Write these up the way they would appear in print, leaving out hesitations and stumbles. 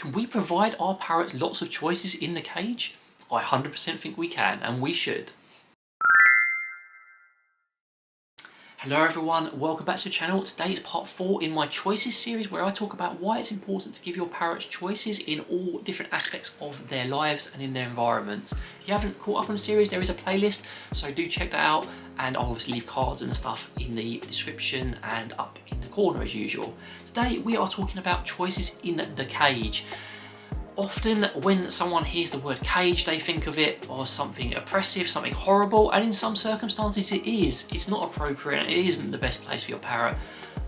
Can we provide our parrots lots of choices in the cage? I 100% think we can, and we should. Hello everyone, welcome back to the channel. Today is part 4 in my choices series, where I talk about why it's important to give your parrots choices in all different aspects of their lives and in their environments. If you haven't caught up on the series, there is a playlist, so do check that out, and I'll obviously leave cards and stuff in the description and up in the corner as usual. Today we are talking about choices in the cage. Often when someone hears the word cage, they think of it as something oppressive, something horrible, and in some circumstances it is. It's not appropriate and it isn't the best place for your parrot.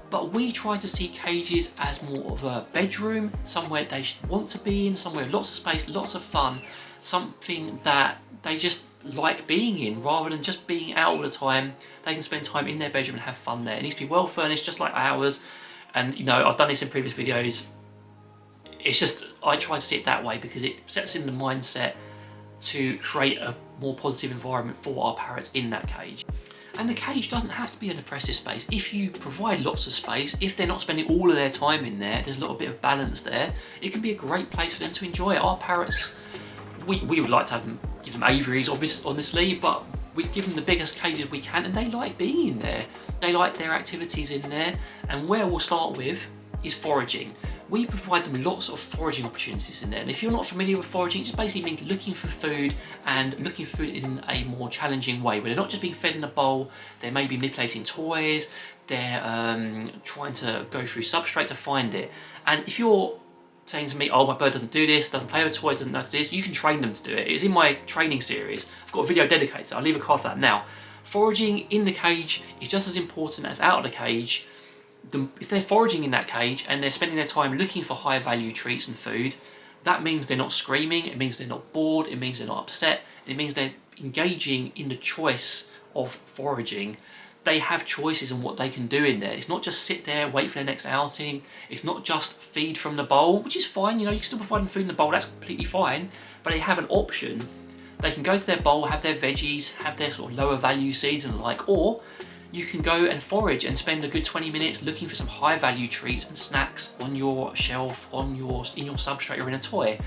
But we try to see cages as more of a bedroom, somewhere they want to be in, somewhere with lots of space, lots of fun, something that they just like being in, rather than just being out all the time. They can spend time in their bedroom and have fun there. It needs to be well furnished, just like ours. And you know, I've done this in previous videos. It's just, I try to see it that way because it sets in the mindset to create a more positive environment for our parrots in that cage. And the cage doesn't have to be an oppressive space. If you provide lots of space, if they're not spending all of their time in there, there's a little bit of balance there, it can be a great place for them to enjoy it. Our parrots, we would like to give them aviaries honestly, but we give them the biggest cages we can, and they like being in there. They like their activities in there, and where we'll start with is foraging. We provide them lots of foraging opportunities in there, and if you're not familiar with foraging, it just basically means looking for food, and looking for food in a more challenging way, where they're not just being fed in a bowl, they may be manipulating toys, they're trying to go through substrate to find it. And if you're saying to me, oh, my bird doesn't do this, doesn't play with toys, doesn't know how to do this, you can train them to do it. It's in my training series. I've got a video dedicated, so I'll leave a card for that now. Foraging in the cage is just as important as out of the cage. If they're foraging in that cage and they're spending their time looking for high value treats and food, that means they're not screaming, it means they're not bored, it means they're not upset, it means they're engaging in the choice of foraging. They have choices on what they can do in there. It's not just sit there, wait for their next outing. It's not just feed from the bowl, which is fine, you know, you can still provide them food in the bowl, that's completely fine, but they have an option. They can go to their bowl, have their veggies, have their sort of lower value seeds and the like, or you can go and forage and spend a good 20 minutes looking for some high value treats and snacks on your shelf, in your substrate or in a toy.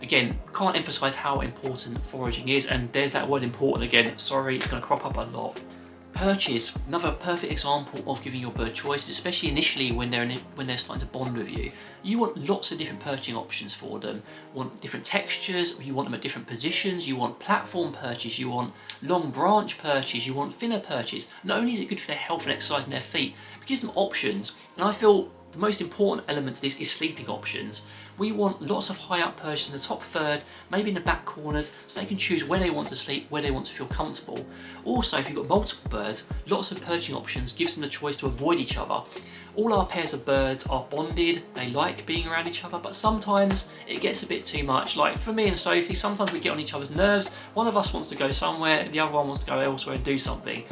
Again, can't emphasize how important foraging is, and there's that word important again. Sorry, it's going to crop up a lot. Perches, another perfect example of giving your bird choices, especially initially when they're starting to bond with you. You want lots of different perching options for them. You want different textures, you want them at different positions, you want platform perches, you want long branch perches, you want thinner perches. Not only is it good for their health and exercise and their feet, it gives them options. And I feel the most important element to this is sleeping options. We want lots of high up perches in the top third, maybe in the back corners, so they can choose where they want to sleep, where they want to feel comfortable. Also, if you've got multiple birds, lots of perching options gives them the choice to avoid each other. All our pairs of birds are bonded, they like being around each other, but sometimes it gets a bit too much. Like for me and Sophie, sometimes we get on each other's nerves. One of us wants to go somewhere, the other one wants to go elsewhere and do something.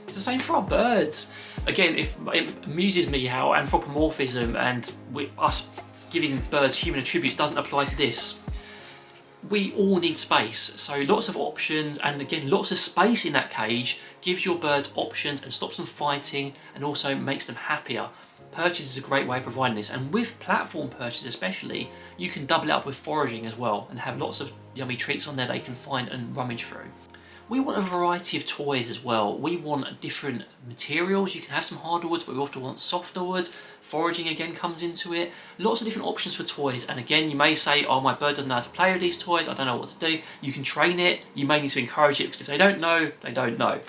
It's the same for our birds. Again, it amuses me how anthropomorphism and us giving birds human attributes doesn't apply to this. We all need space, so lots of options, and again, lots of space in that cage gives your birds options and stops them fighting and also makes them happier. Perches is a great way of providing this, and with platform perches especially, you can double it up with foraging as well and have lots of yummy treats on there they can find and rummage through. We want a variety of toys as well. We want different materials. You can have some hardwood woods, but we often want softer woods. Foraging again comes into it. Lots of different options for toys. And again, you may say, oh, my bird doesn't know how to play with these toys. I don't know what to do. You can train it. You may need to encourage it, because if they don't know, they don't know.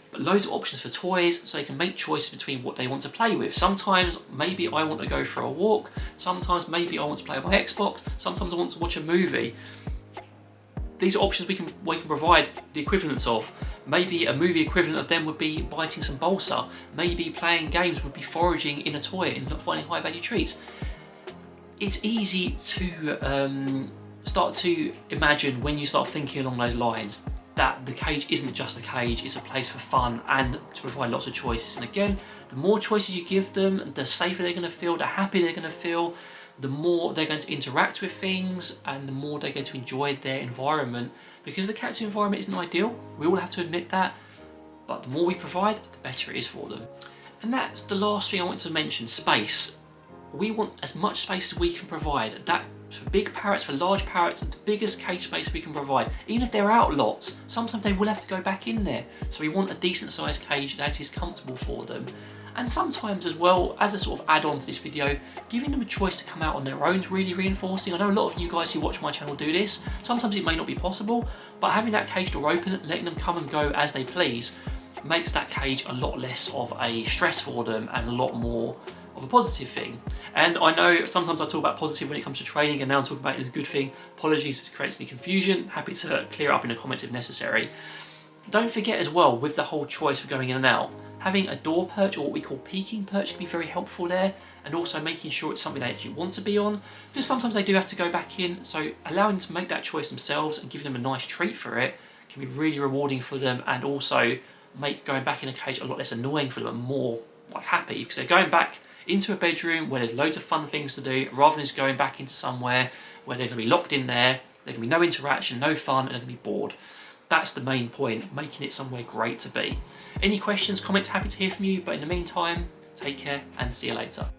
But loads of options for toys, so they can make choices between what they want to play with. Sometimes maybe I want to go for a walk. Sometimes maybe I want to play on my Xbox. Sometimes I want to watch a movie. These are options we can provide the equivalents of. Maybe a movie equivalent of them would be biting some balsa. Maybe playing games would be foraging in a toy and not finding high value treats. It's easy to start to imagine when you start thinking along those lines that the cage isn't just a cage, it's a place for fun and to provide lots of choices. And again, the more choices you give them, the safer they're going to feel, the happier they're going to feel, the more they're going to interact with things, and the more they're going to enjoy their environment. Because the captive environment isn't ideal, we all have to admit that, but the more we provide, the better it is for them. And that's the last thing I want to mention, space. We want as much space as we can provide. That for big parrots, for large parrots, the biggest cage space we can provide. Even if they're out lots, sometimes they will have to go back in there. So we want a decent sized cage that is comfortable for them. And sometimes as well, as a sort of add-on to this video, giving them a choice to come out on their own is really reinforcing. I know a lot of you guys who watch my channel do this. Sometimes it may not be possible, but having that cage door open, letting them come and go as they please, makes that cage a lot less of a stress for them and a lot more of a positive thing. And I know sometimes I talk about positive when it comes to training, and now I'm talking about it as a good thing. Apologies if this creates any confusion. Happy to clear it up in the comments if necessary. Don't forget as well, with the whole choice for going in and out, having a door perch, or what we call peeking perch, can be very helpful there, and also making sure it's something they actually want to be on, because sometimes they do have to go back in. So allowing them to make that choice themselves and giving them a nice treat for it can be really rewarding for them, and also make going back in a cage a lot less annoying for them and more like happy, because they're going back into a bedroom where there's loads of fun things to do, rather than just going back into somewhere where they're going to be locked in there, there's going to be no interaction, no fun, and they're going to be bored. That's the main point, making it somewhere great to be. Any questions, comments, happy to hear from you, but in the meantime, take care and see you later.